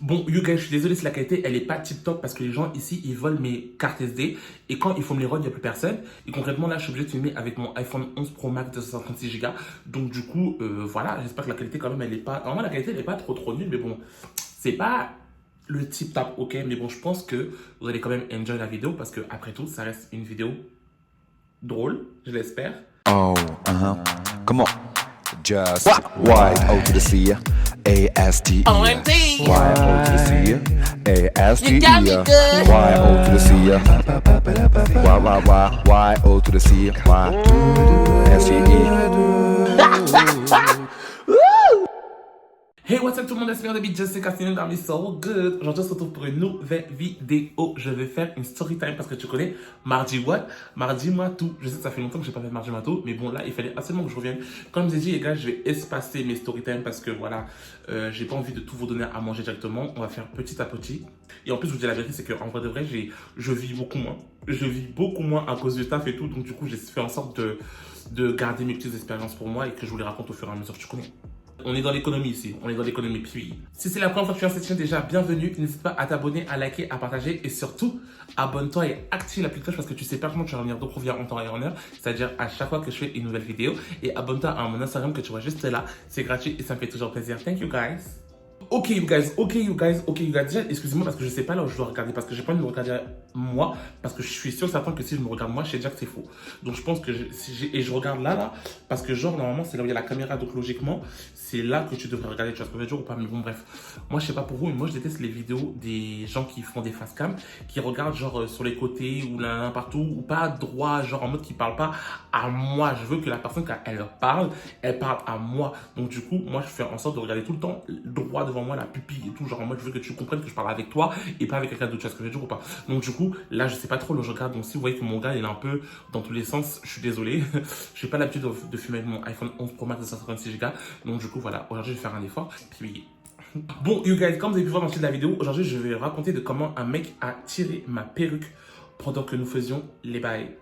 Bon, you guys, je suis désolé si la qualité, elle est pas tip top parce que les gens ici, ils volent mes cartes SD et quand il faut me les rendre, il n'y a plus personne. Et concrètement, là, je suis obligé de filmer avec mon iPhone 11 Pro Max de 136 Go. Donc, du coup, voilà, j'espère que la qualité, quand même, elle est pas. Normalement, la qualité, elle est pas trop nulle, mais bon, c'est pas le tip top, ok. Mais bon, je pense que vous allez quand même enjoy la vidéo parce que, après tout, ça reste une vidéo drôle, je l'espère. Oh, come on. Just Y-O to the C, A-S-T-E. OMG. Y-O to the C, A-S-T-E. You got me good. Y-O to the C, Y-O to the C, Y-S-T-E. Hey, what's up tout le monde, j'espère que Jessica Casino got me so good. Aujourd'hui, on se retrouve pour une nouvelle vidéo. Je vais faire une story time parce que tu connais Mardi what? Mardi moi tout. Je sais que ça fait longtemps que j'ai pas fait Mardi moi tout, mais bon là, il fallait absolument que je revienne. Comme je vous ai dit les gars, je vais espacer mes story time parce que voilà, j'ai pas envie de tout vous donner à manger directement. On va faire petit à petit. Et en plus, je vous dis la vérité, c'est qu'en vrai de vrai, je vis beaucoup moins. Je vis beaucoup moins à cause du taf et tout. Donc du coup, j'ai fait en sorte de garder mes petites expériences pour moi et que je vous les raconte au fur et à mesure. Tu connais. On est dans l'économie ici, on est dans l'économie. Puis, si c'est la première fois que tu es dans cette chaîne, déjà, bienvenue. N'hésite pas à t'abonner, à liker, à partager et surtout, abonne-toi et active la petite cloche parce que tu sais parfaitement que tu vas revenir d'autres vidéos en temps et en heure. C'est-à-dire à chaque fois que je fais une nouvelle vidéo. Et abonne-toi à mon Instagram que tu vois juste là. C'est gratuit et ça me fait toujours plaisir. Thank you guys. Ok you guys. Déjà, excusez-moi parce que je sais pas là où je dois regarder parce que j'ai pas envie de me regarder moi parce que je suis sûr certain que si je me regarde moi, je sais déjà que c'est faux. Donc je pense que et je regarde là parce que genre normalement c'est là où il y a la caméra donc logiquement c'est là que tu devrais regarder. Tu vois ce que je veux dire ou pas? Mais bon bref, moi je sais pas pour vous mais moi je déteste les vidéos des gens qui font des face cam qui regardent genre sur les côtés ou là partout ou pas droit genre en mode qui parle pas à moi. Je veux que la personne quand elle parle à moi. Donc du coup moi je fais en sorte de regarder tout le temps droit devant moi la pupille et tout genre en mode je veux que tu comprennes que je parle avec toi et pas avec quelqu'un d'autre. Tu vois ce que je veux dire ou pas? Donc du coup là je sais pas trop le je regarde donc si vous voyez que mon gars il est un peu dans tous les sens, je suis désolé. Je n'ai pas l'habitude de filmer avec mon iPhone 11 Pro Max de 156 Go. Donc du coup voilà, aujourd'hui je vais faire un effort. Puis bon you guys, comme vous avez pu voir dans le titre de la vidéo, aujourd'hui je vais raconter de comment un mec a tiré ma perruque pendant que nous faisions les bails.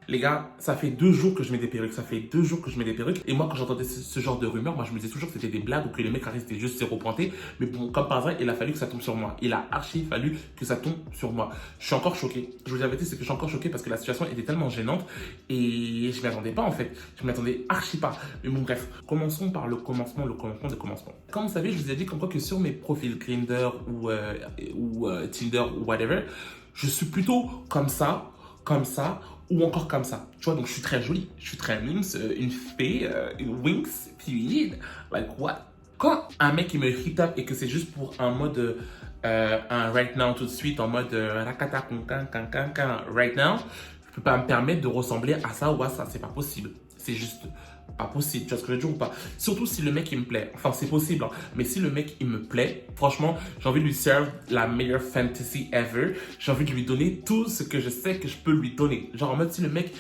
Les gars, ça fait 2 jours que je mets des perruques. Et moi, quand j'entendais ce genre de rumeurs, moi, je me disais toujours que c'était des blagues ou que les mecs étaient juste zéro pointé. Mais bon, comme par hasard, il a fallu que ça tombe sur moi. Il a archi fallu que ça tombe sur moi. Je suis encore choqué. Je vous dis la vérité, c'est que je suis encore choqué parce que la situation était tellement gênante. Et je m'y attendais pas, en fait. Je m'y attendais archi pas. Mais bon, bref. Commençons par le commencement. Comme vous savez, je vous ai dit comme quoi que sur mes profils Grindr ou Tinder ou whatever, je suis plutôt comme ça, ou encore comme ça. Tu vois, donc je suis très jolie, je suis très mimes, une fée, une winks, puis like what? Quand un mec il me hit up et que c'est juste pour un mode, un right now tout de suite, en mode rakata right now, je peux pas me permettre de ressembler à ça ou à ça, c'est pas possible. C'est juste pas possible, tu vois ce que je veux dire ou pas? Surtout si le mec il me plaît, enfin c'est possible, hein. Mais si le mec il me plaît, franchement, j'ai envie de lui serve la meilleure fantasy ever. J'ai envie de lui donner tout ce que je sais que je peux lui donner. Genre en mode si le mec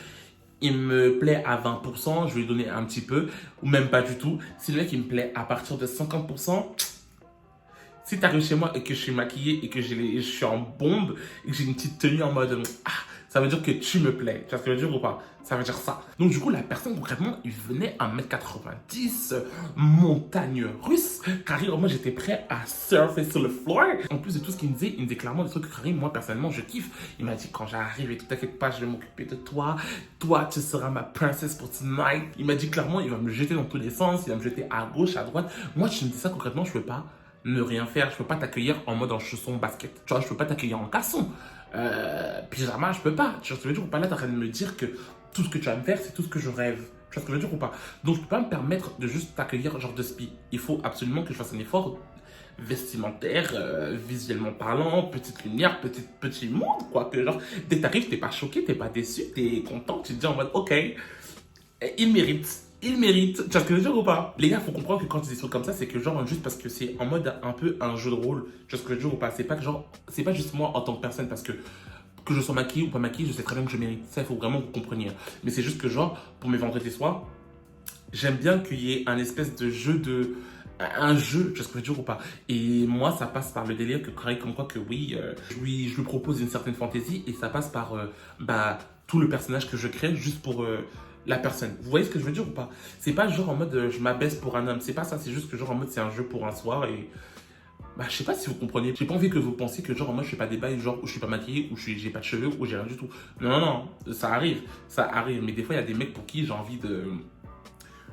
il me plaît à 20%, je vais lui donner un petit peu, ou même pas du tout. Si le mec il me plaît à partir de 50%, si tu arrives chez moi et que je suis maquillée et que je suis en bombe et que j'ai une petite tenue en mode ça veut dire que tu me plais. Tu vois ce que je veux dire ou pas? Ça veut dire ça. Donc du coup, la personne concrètement, il venait à 1m90, montagne russe. Carré, moi j'étais prêt à surfer sur le floor. En plus de tout ce qu'il me disait clairement des trucs que Carré, moi personnellement, je kiffe. Il m'a dit quand j'arrive et tout, t'inquiète pas, je vais m'occuper de toi. Toi, tu seras ma princesse pour tonight. Il m'a dit clairement, il va me jeter dans tous les sens, il va me jeter à gauche, à droite. Moi, tu me dis ça concrètement, je peux pas ne rien faire, je peux pas t'accueillir en mode en chausson basket, tu vois, je peux pas t'accueillir en caleçon, pyjama, je peux pas, tu vois ce que je veux dire ou pas? Là, t'es en train de me dire que tout ce que tu vas me faire, c'est tout ce que je rêve, tu vois ce que je veux dire ou pas? Donc, je peux pas me permettre de juste t'accueillir genre de spi, il faut absolument que je fasse un effort vestimentaire, visuellement parlant, petite lumière, petit monde, quoi, que genre, dès que t'arrives, t'es pas choqué, t'es pas déçu, t'es content, tu te dis en mode, ok, il mérite, tu vois ce que je veux dire ou pas? Les gars, faut comprendre que quand tu dis des trucs comme ça, c'est que genre juste parce que c'est en mode un peu un jeu de rôle, tu vois ce que je veux dire ou pas? C'est pas que genre, c'est pas juste moi en tant que personne parce que je sois maquillée ou pas maquillée, je sais très bien que je mérite. Ça, il faut vraiment que vous compreniez. Mais c'est juste que genre, pour mes vendredis soirs, j'aime bien qu'il y ait un espèce de jeu un jeu, tu vois ce que je veux dire ou pas? Et moi, ça passe par le délire que comme quoi que oui, je lui propose une certaine fantaisie et ça passe par tout le personnage que je crée juste pour la personne. Vous voyez ce que je veux dire ou pas? C'est pas genre en mode je m'abaisse pour un homme, c'est pas ça, c'est juste que genre en mode c'est un jeu pour un soir et Bah, je sais pas si vous comprenez. J'ai pas envie que vous pensiez que, genre, moi, je fais pas des bails, genre, où je suis pas maquillée, où j'ai pas de cheveux, où j'ai rien du tout. Non, non, non, ça arrive. Ça arrive. Mais des fois, il y a des mecs pour qui j'ai envie de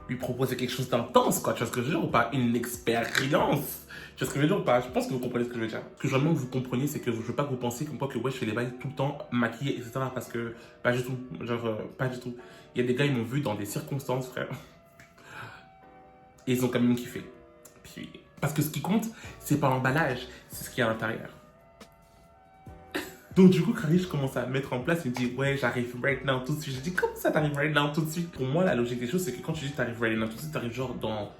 lui proposer quelque chose d'intense, quoi. Tu vois ce que je veux dire ou pas? Une expérience. Tu vois ce que je veux dire ou pas? Je pense que vous comprenez ce que je veux dire. Ce que je veux vraiment que vous compreniez, c'est que je veux pas que vous pensiez comme quoi que, ouais, je fais les bails tout le temps, maquillée, etc. Parce que, pas du tout. Genre, pas du tout. Il y a des gars, ils m'ont vu dans des circonstances, frère. Et ils ont quand même kiffé. Puis, parce que ce qui compte, c'est pas l'emballage, c'est ce qu'il y a à l'intérieur. Donc du coup, Carrie, je commence à mettre en place, il me dit, ouais, j'arrive right now tout de suite. Je dis, comment ça t'arrive right now tout de suite? Pour moi, la logique des choses, c'est que quand tu dis t'arrives right now tout de suite, t'arrives genre dans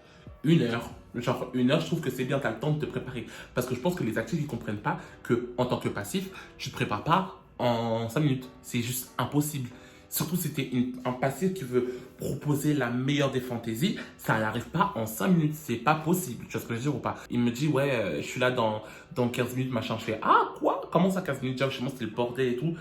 1 heure. Genre 1 heure, je trouve que c'est bien, t'as le temps de te préparer. Parce que je pense que les actifs, ils comprennent pas que en tant que passif, tu te prépares pas en 5 minutes. C'est juste impossible. Surtout si t'es un passif qui veut proposer la meilleure des fantaisies, ça n'arrive pas en 5 minutes, c'est pas possible. Tu vois ce que je veux dire ou pas? Il me dit, ouais, je suis là dans 15 minutes, machin. Je fais, ah, quoi? Comment ça 15 minutes? Déjà, chez moi, c'était le bordel et tout.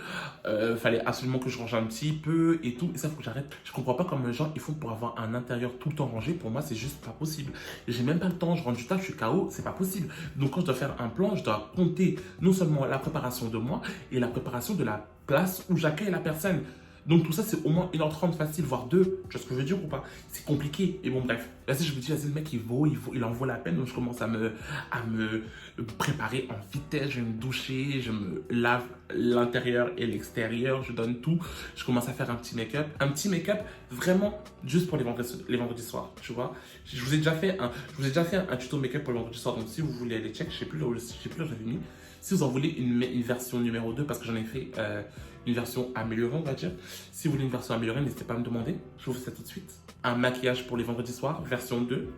Fallait absolument que je range un petit peu et tout. Et ça, faut que j'arrête. Je comprends pas comment les gens ils font pour avoir un intérieur tout le temps rangé. Pour moi, c'est juste pas possible. J'ai même pas le temps, je rentre du taf, je suis KO, c'est pas possible. Donc, quand je dois faire un plan, je dois compter non seulement la préparation de moi et la préparation de la place où j'accueille la personne. Donc tout ça, c'est au moins 1h30 facile, voire 2. Tu vois ce que je veux dire ou pas? C'est compliqué. Et bon, bref. Là, si je me dis, vas-y, le mec, il en vaut la peine. Donc je commence à me préparer en vitesse. Je vais me doucher, je me lave l'intérieur et l'extérieur. Je donne tout. Je commence à faire un petit make-up. Un petit make-up vraiment juste pour les vendredis soirs. Tu vois? Je vous ai déjà fait un tuto make-up pour les vendredis soirs. Donc si vous voulez aller check, je sais plus où j'avais mis. Si vous en voulez une version numéro 2, parce que j'en ai fait une version améliorée, on va dire. Si vous voulez une version améliorée, n'hésitez pas à me demander. Je vous fais ça tout de suite. Un maquillage pour les vendredis soirs, version 2.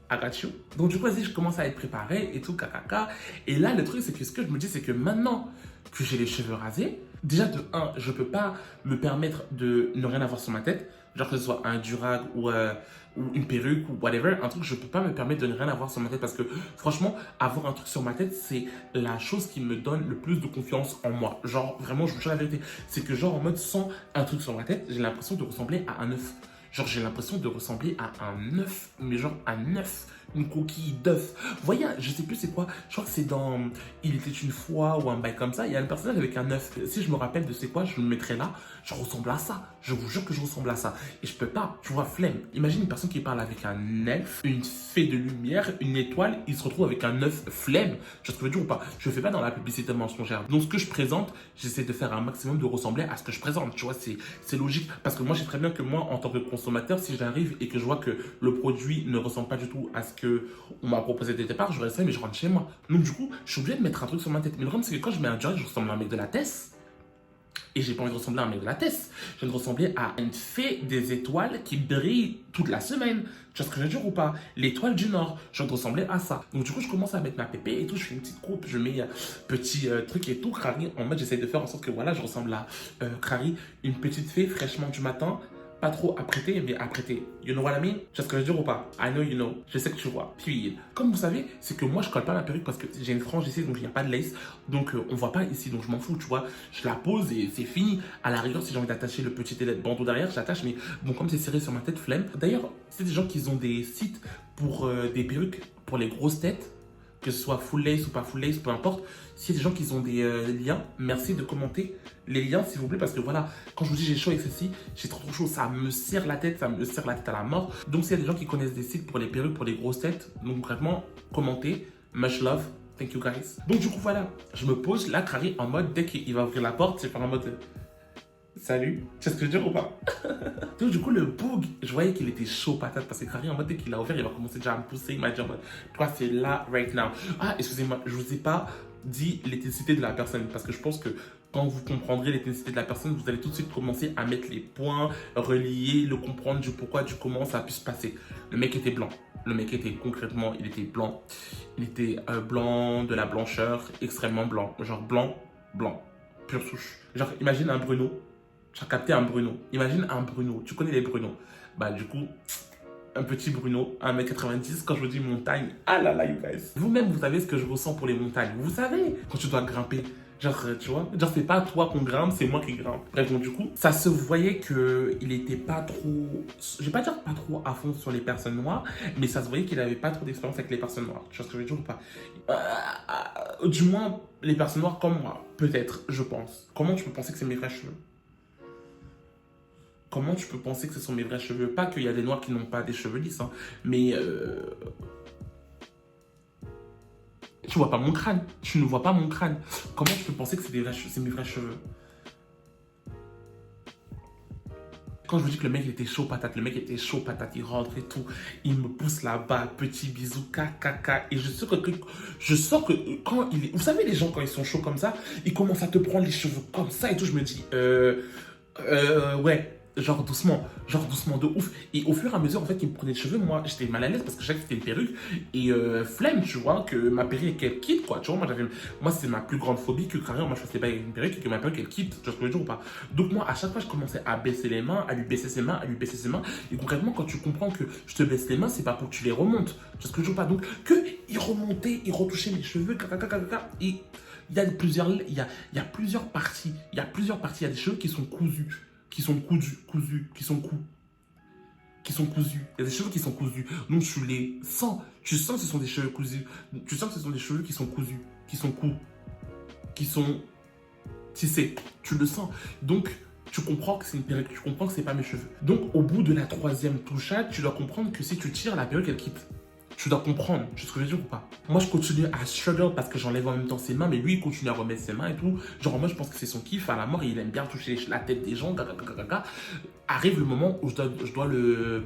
I got you. Donc du coup, vas-y, je commence à être préparé et tout, cacaca. Et là, le truc, c'est que ce que je me dis, c'est que maintenant que j'ai les cheveux rasés, déjà de 1, je peux pas me permettre de ne rien avoir sur ma tête. Genre que ce soit un durag ou une perruque ou whatever, un truc, je peux pas me permettre de ne rien avoir sur ma tête parce que franchement, avoir un truc sur ma tête, c'est la chose qui me donne le plus de confiance en moi. Genre, vraiment, je vous dis la vérité, c'est que genre en mode sans un truc sur ma tête, j'ai l'impression de ressembler à un œuf. Genre, j'ai l'impression de ressembler à un œuf, mais genre un œuf, une coquille d'œuf. Vous voyez, je sais plus c'est quoi, je crois que c'est dans Il était une fois ou un bail comme ça, il y a un personnage avec un œuf. Si je me rappelle de c'est quoi, je le mettrai là, je ressemble à ça. Je vous jure que je ressemble à ça. Et je peux pas, tu vois, flemme. Imagine une personne qui parle avec un elfe, une fée de lumière, une étoile, il se retrouve avec un œuf, flemme. Tu vois ce que je veux dire ou pas? Je fais pas dans la publicité mensongère. Donc ce que je présente, j'essaie de faire un maximum de ressembler à ce que je présente. Tu vois, c'est logique. Parce que moi, je sais très bien que moi, en tant que consommateur, si j'arrive et que je vois que le produit ne ressemble pas du tout à ce que on m'a proposé dès le départ, je reste mais je rentre chez moi. Donc du coup, je suis obligé de mettre un truc sur ma tête. Mais le problème, c'est que quand je mets un job, je ressemble à un mec de la Tess. Et j'ai pas envie de ressembler à un mec de la Tess. J'ai envie de ressembler à une fée des étoiles qui brille toute la semaine. Tu vois ce que je veux dire ou pas? L'étoile du Nord. J'ai envie de ressembler à ça. Donc du coup, je commence à mettre ma pépé et tout. Je fais une petite coupe, je mets petit truc et tout. Crary, en mode, j'essaie de faire en sorte que voilà, je ressemble à Crary, une petite fée fraîchement du matin. Pas trop apprêté, mais apprêté. You know what I mean? Tu vois ce que je veux dire ou pas? I know you know. Je sais que tu vois. Puis, comme vous savez, c'est que moi, je colle pas ma perruque parce que j'ai une frange ici, donc il n'y a pas de lace. Donc, on voit pas ici, donc je m'en fous, tu vois. Je la pose et c'est fini. À la rigueur, si j'ai envie d'attacher le petit bandeau derrière, j'attache. Mais bon, comme c'est serré sur ma tête, flemme. D'ailleurs, c'est des gens qui ont des sites pour des perruques, pour les grosses têtes, que ce soit full lace ou pas full lace, peu importe. S'il y a des gens qui ont des liens, merci de commenter les liens s'il vous plaît, parce que voilà, quand je vous dis j'ai chaud avec ceci, j'ai trop chaud, ça me serre la tête, ça me serre la tête à la mort. Donc s'il y a des gens qui connaissent des sites pour les perruques, pour les grosses têtes, donc concrètement, commentez, much love, thank you guys. Donc du coup voilà, je me pose là, Crary en mode, dès qu'il va ouvrir la porte, c'est pas en mode... Salut, tu sais ce que je veux dire ou pas? Donc du coup le boug, je voyais qu'il était chaud patate parce que Crary en mode dès qu'il a ouvert, il va commencer déjà à me pousser, il m'a dit en mode toi c'est là right now. Ah excusez-moi, je vous ai pas dit l'intensité de la personne parce que je pense que quand vous comprendrez l'intensité de la personne, vous allez tout de suite commencer à mettre les points, relier, le comprendre du pourquoi, du comment ça a pu se passer. Le mec était blanc. Le mec était concrètement, il était blanc. Il était blanc, de la blancheur, extrêmement blanc. Genre blanc, blanc, pure souche. Genre imagine un Bruno. J'ai capté un Bruno. Imagine un Bruno. Tu connais les Bruno. Bah du coup, un petit Bruno, 1m90. Quand je vous dis montagne, ah là là, you guys. Vous-même, vous savez ce que je ressens pour les montagnes. Vous savez, quand tu dois grimper Genre, tu vois, genre c'est pas toi qu'on grimpe, c'est moi qui grimpe. Bref, donc du coup, ça se voyait que il était pas trop, je vais pas dire pas trop à fond sur les personnes noires, mais ça se voyait qu'il avait pas trop d'expérience avec les personnes noires. Tu vois ce que je veux dire ou pas? Du moins, les personnes noires comme moi, peut-être, je pense. Comment tu peux penser que c'est mes vrais cheveux? Comment tu peux penser que ce sont mes vrais cheveux? Pas qu'il y a des noirs qui n'ont pas des cheveux lisses, hein, mais tu vois pas mon crâne. Tu ne vois pas mon crâne. Comment tu peux penser que c'est mes vrais cheveux? Quand je vous dis que le mec il était chaud patate, le mec était chaud patate, il rentre et tout, il me pousse là-bas, petit bisou, caca, et je sens que quand il est, vous savez les gens quand ils sont chauds comme ça, ils commencent à te prendre les cheveux comme ça et tout, je me dis, ouais, genre doucement de ouf. Et au fur et à mesure en fait qu'il me prenait les cheveux, moi j'étais mal à l'aise parce que je savais que c'était une perruque et flemme, tu vois, que ma perruque qu'elle quitte quoi, tu vois, moi c'était ma plus grande phobie que carrément moi je faisais pas avec une perruque et que ma perruque elle quitte, tu vois ce que je veux dire ou pas. Donc moi à chaque fois je commençais à baisser les mains, à lui baisser ses mains, à lui baisser ses mains et concrètement quand tu comprends que je te baisse les mains c'est pas pour que tu les remontes, tu vois ce que je veux dire ou pas. Donc que il remontait, il retouchait mes cheveux, et il y a plusieurs parties, il y a des cheveux qui sont cousus, qui sont cousus. Il y a des cheveux qui sont cousus. Donc tu les sens. Tu sens que ce sont des cheveux cousus. Tu sens que ce sont des cheveux qui sont cousus, qui sont qui sont tissés. Tu le sens. Donc tu comprends que c'est une perruque. Tu comprends que c'est pas mes cheveux. Donc au bout de la troisième touchade, tu dois comprendre que si tu tires, la perruque elle quitte. Tu dois comprendre, tu sais ce que je veux dire ou pas? Moi, je continue à struggle parce que j'enlève en même temps ses mains, mais lui, il continue à remettre ses mains et tout. Genre, moi, je pense que c'est son kiff à la mort, il aime bien toucher la tête des gens. Arrive le moment où je dois le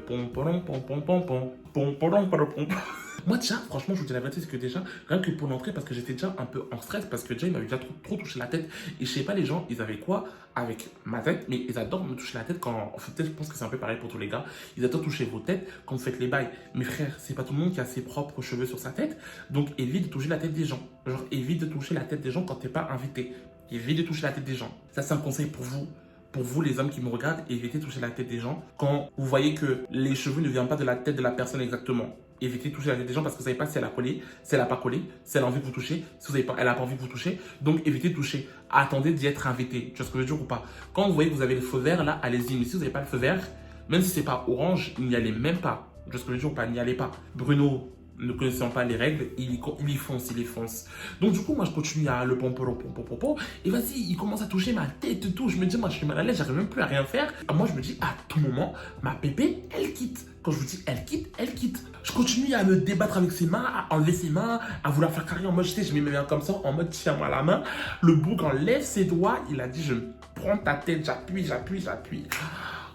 moi déjà, franchement, je vous dis la vérité, c'est que déjà, rien que pour l'entrée, parce que j'étais déjà un peu en stress, parce que déjà, il m'avait déjà trop touché la tête. Et je sais pas, les gens, ils avaient quoi avec ma tête, mais ils adorent me toucher la tête quand. Peut-être, je pense que c'est un peu pareil pour tous les gars. Ils adorent toucher vos têtes quand vous faites les bails. Mais frère, c'est pas tout le monde qui a ses propres cheveux sur sa tête. Donc, évite de toucher la tête des gens. Genre, évite de toucher la tête des gens quand t'es pas invité. Évite de toucher la tête des gens. Ça, c'est un conseil pour vous. Pour vous, les hommes qui me regardent, évitez de toucher la tête des gens quand vous voyez que les cheveux ne viennent pas de la tête de la personne exactement. Évitez de toucher la tête des gens parce que vous ne savez pas si elle a collé, si elle n'a pas collé, si elle a envie de vous toucher, si vous avez pas, elle n'a pas envie de vous toucher. Donc, évitez de toucher. Attendez d'y être invité. Tu vois ce que je veux dire ou pas? Quand vous voyez que vous avez le feu vert, là, allez-y. Mais si vous n'avez pas le feu vert, même si ce n'est pas orange, n'y allez même pas. Tu vois ce que je veux dire ou pas? N'y allez pas. Bruno, ne connaissant pas les règles, il y fonce. Donc du coup, moi, je continue à le pompo, et vas-y, il commence à toucher ma tête et tout. Je me dis, moi, je suis mal à l'aise, j'arrive même plus à rien faire. Moi, je me dis, à tout moment, ma pépé, elle quitte. Quand je vous dis elle quitte. Je continue à me débattre avec ses mains, à enlever ses mains, à vouloir faire carré en mode, je mets mes mains comme ça, en mode tiens-moi la main. Le bouc enlève ses doigts, il a dit, je prends ta tête, j'appuie.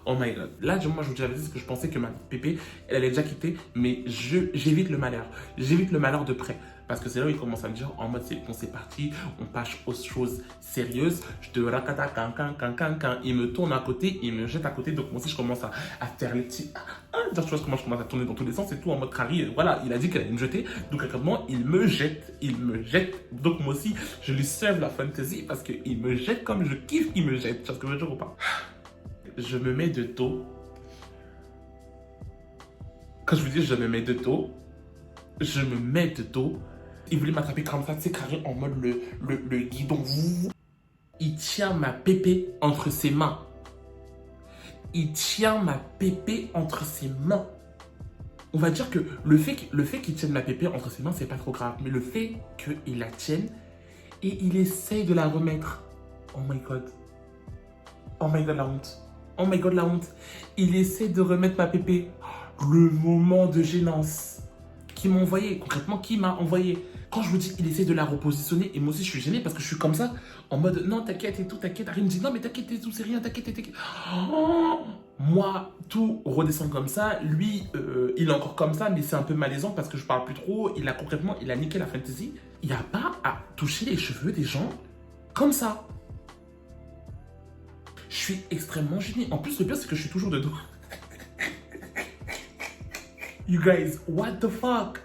Oh my god. Là, moi, je vous dis la vérité, c'est que je pensais que ma pépé, elle allait déjà quitter, mais j'évite le malheur. J'évite le malheur de près. Parce que c'est là où il commence à me dire, en mode, c'est parti, on passe aux choses sérieuses. Je te rakata, can. Il me tourne à côté, il me jette à côté. Donc, moi aussi, je commence à faire les petits. Tu vois comment je commence à tourner dans tous les sens et tout, en mode crari. Voilà, il a dit qu'elle allait me jeter. Donc, actuellement, il me jette. Donc, moi aussi, je lui serve la fantasy parce qu'il me jette comme je kiffe qu'il me jette. Tu vois ce que je veux dire ou pas? Je me mets de dos. Quand je vous dis je me mets de dos, je me mets de dos. Il voulait m'attraper comme ça, c'est carré en mode le guidon. Il tient ma pépé entre ses mains. On va dire que le fait qu'il tienne ma pépé entre ses mains, c'est pas trop grave. Mais le fait qu'il la tienne et il essaye de la remettre. Oh my god. Oh my god, la honte. Oh my god, la honte. Il essaie de remettre ma pépé. Le moment de gênance. Qui m'a envoyé, concrètement, qui m'a envoyé. Quand je vous dis, il essaie de la repositionner, et moi aussi je suis gêné parce que je suis comme ça, en mode non, t'inquiète et tout, t'inquiète. Harry me dit non, mais t'inquiète et tout, c'est rien, t'inquiète. Oh, moi, tout redescend comme ça. Lui, il est encore comme ça, mais c'est un peu malaisant parce que je parle plus trop. Il a niqué la fantasy. Il n'y a pas à toucher les cheveux des gens comme ça. Je suis extrêmement gêné. En plus, le pire, c'est que je suis toujours de dos. You guys, what the fuck?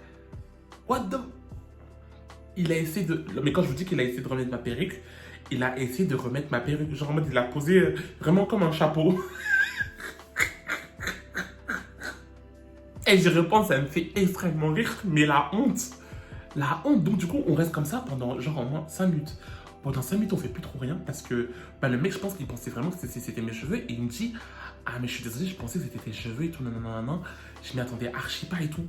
Il a essayé de... Mais quand je vous dis qu'il a essayé de remettre ma perruque, il a essayé de remettre ma perruque. Genre en mode, il l'a posé vraiment comme un chapeau. Et j'y repense, ça me fait extrêmement rire. Mais la honte. Donc du coup, on reste comme ça pendant genre au moins 5 minutes. Pendant 5 minutes, on fait plus trop rien parce que bah, le mec, je pense qu'il pensait vraiment que c'était mes cheveux. Et il me dit, ah, mais je suis désolé, je pensais que c'était tes cheveux et tout, non, non, non, non. Je m'y attendais archi pas et tout.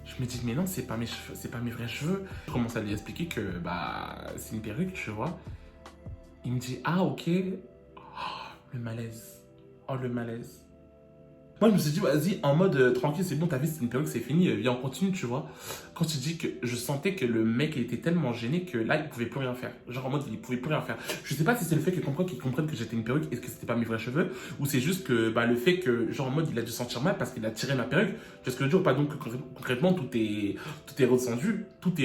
Je me dis, mais non, c'est pas mes cheveux, c'est pas mes vrais cheveux. Je commence à lui expliquer que bah, c'est une perruque, tu vois. Il me dit, ah, ok. Oh, le malaise. Oh, le malaise. Moi, je me suis dit, vas-y, en mode tranquille, c'est bon, ta vie, c'est une perruque, c'est fini, viens, on continue, tu vois. Quand tu dis que je sentais que le mec, il était tellement gêné que là, il pouvait plus rien faire. Genre en mode, il pouvait plus rien faire. Je sais pas si c'est le fait qu'il comprenne que j'étais une perruque et que c'était pas mes vrais cheveux, ou c'est juste que bah, le fait que, genre en mode, il a dû sentir mal parce qu'il a tiré ma perruque. Tu vois ce que je veux dire ou pas? Donc, concrètement, tout est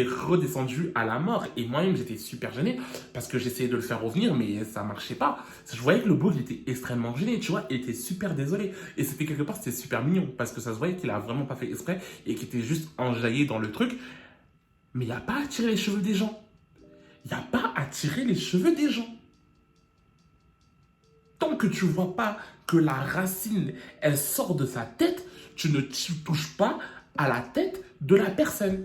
redescendu à la mort. Et moi-même, j'étais super gêné parce que j'essayais de le faire revenir, mais ça marchait pas. Je voyais que le beau, il était extrêmement gêné, tu vois, il était super désolé. Et c'était quelque part, c'était super mignon parce que ça se voyait qu'il a vraiment pas fait exprès et qu'il était juste enjaillé dans le truc. Mais il n'y a pas à tirer les cheveux des gens. Il n'y a pas à tirer les cheveux des gens. Tant que tu vois pas que la racine, elle sort de sa tête, tu ne touches pas à la tête de la personne.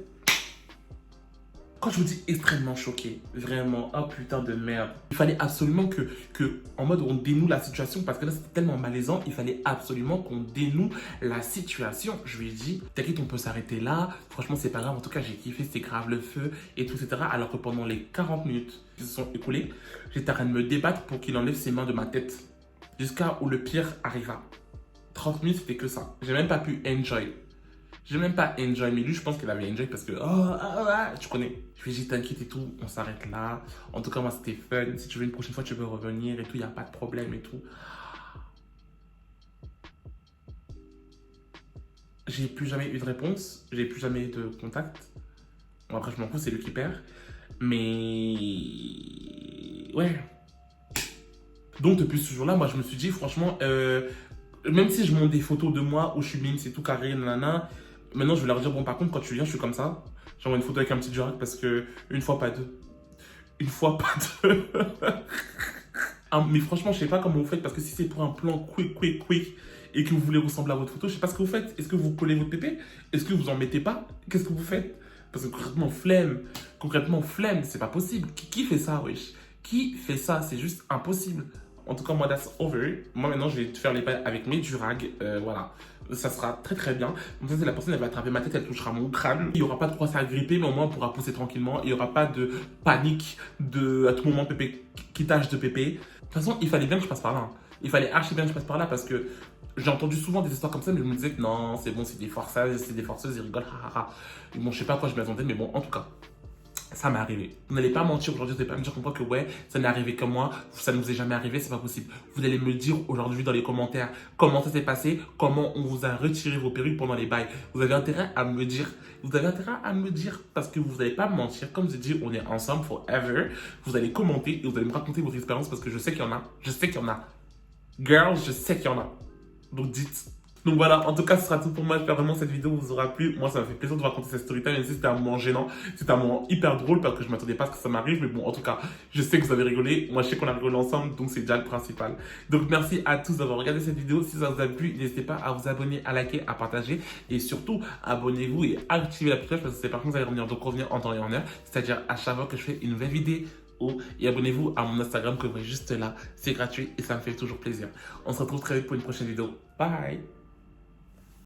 Quand je vous dis extrêmement choqué, vraiment, oh putain de merde. Il fallait absolument que en mode on dénoue la situation parce que là c'était tellement malaisant, il fallait absolument qu'on dénoue la situation. Je lui ai dit, t'inquiète, on peut s'arrêter là, franchement c'est pas grave, en tout cas j'ai kiffé, c'était grave le feu et tout, etc. Alors que pendant les 40 minutes qui se sont écoulées, j'étais en train de me débattre pour qu'il enlève ses mains de ma tête. Jusqu'à où le pire arriva. 30 minutes c'était que ça. J'ai même pas pu enjoy. J'ai même pas enjoy, mais lui, je pense qu'il avait enjoy parce que, tu connais. Je lui ai dit, t'inquiète et tout, on s'arrête là. En tout cas, moi, c'était fun. Si tu veux, une prochaine fois, tu peux revenir et tout, il n'y a pas de problème et tout. J'ai plus jamais eu de réponse, j'ai plus jamais eu de contact. Bon, après, je m'en fous, c'est lui qui perd. Mais. Ouais. Donc, depuis ce jour-là, moi, je me suis dit, franchement, même si je monte des photos de moi où je suis mine, c'est tout carré, nanana. Maintenant, je vais leur dire, bon, par contre, quand tu viens, je suis comme ça. J'envoie une photo avec un petit Durac parce que une fois, pas deux. Une fois, pas deux. Ah, mais franchement, je sais pas comment vous faites parce que si c'est pour un plan quick et que vous voulez ressembler à votre photo, je sais pas ce que vous faites. Est-ce que vous collez votre pépé? Est-ce que vous en mettez pas? Qu'est-ce que vous faites? Parce que concrètement, flemme, c'est pas possible. Qui fait ça, wesh? Qui fait ça? C'est juste impossible. En tout cas, moi, that's over. Moi, maintenant, je vais te faire les pailles avec mes durags. Voilà. Ça sera très, très bien. Comme ça, si la personne, elle va attraper ma tête, elle touchera mon crâne. Il n'y aura pas de quoi s'agripper, mais au moins, on pourra pousser tranquillement. Il n'y aura pas de panique à tout moment, pépé, qui tâche de pépé. De toute façon, il fallait bien que je passe par là. Hein. Il fallait archi bien que je passe par là parce que j'ai entendu souvent des histoires comme ça, mais je me disais que non, c'est bon, c'est des forceuses, ils rigolent, Bon, je sais pas à quoi je m'attendais, mais bon, en tout cas. Ça m'est arrivé. Vous n'allez pas mentir aujourd'hui, vous n'allez pas me dire comme quoi que ouais, ça n'est arrivé comme moi, ça ne vous est jamais arrivé, c'est pas possible. Vous allez me dire aujourd'hui dans les commentaires comment ça s'est passé, comment on vous a retiré vos perruques pendant les bails. Vous avez intérêt à me dire, parce que vous n'allez pas me mentir. Comme je dis, on est ensemble forever. Vous allez commenter et vous allez me raconter votre expérience parce que je sais qu'il y en a. Girls, je sais qu'il y en a. Donc dites. Donc voilà, en tout cas, ce sera tout pour moi. J'espère vraiment que cette vidéo vous aura plu. Moi, ça m'a fait plaisir de vous raconter cette story time, même si c'était un moment gênant. C'était un moment hyper drôle parce que je ne m'attendais pas à ce que ça m'arrive. Mais bon, en tout cas, je sais que vous avez rigolé. Moi, je sais qu'on a rigolé ensemble, donc c'est déjà le principal. Donc merci à tous d'avoir regardé cette vidéo. Si ça vous a plu, n'hésitez pas à vous abonner, à liker, à partager. Et surtout, abonnez-vous et activez la petite cloche parce que c'est par contre, vous allez revenir en temps et en heure. C'est-à-dire à chaque fois que je fais une nouvelle vidéo. Et abonnez-vous à mon Instagram que vous voyez juste là. C'est gratuit et ça me fait toujours plaisir. On se retrouve très vite pour une prochaine vidéo. Bye!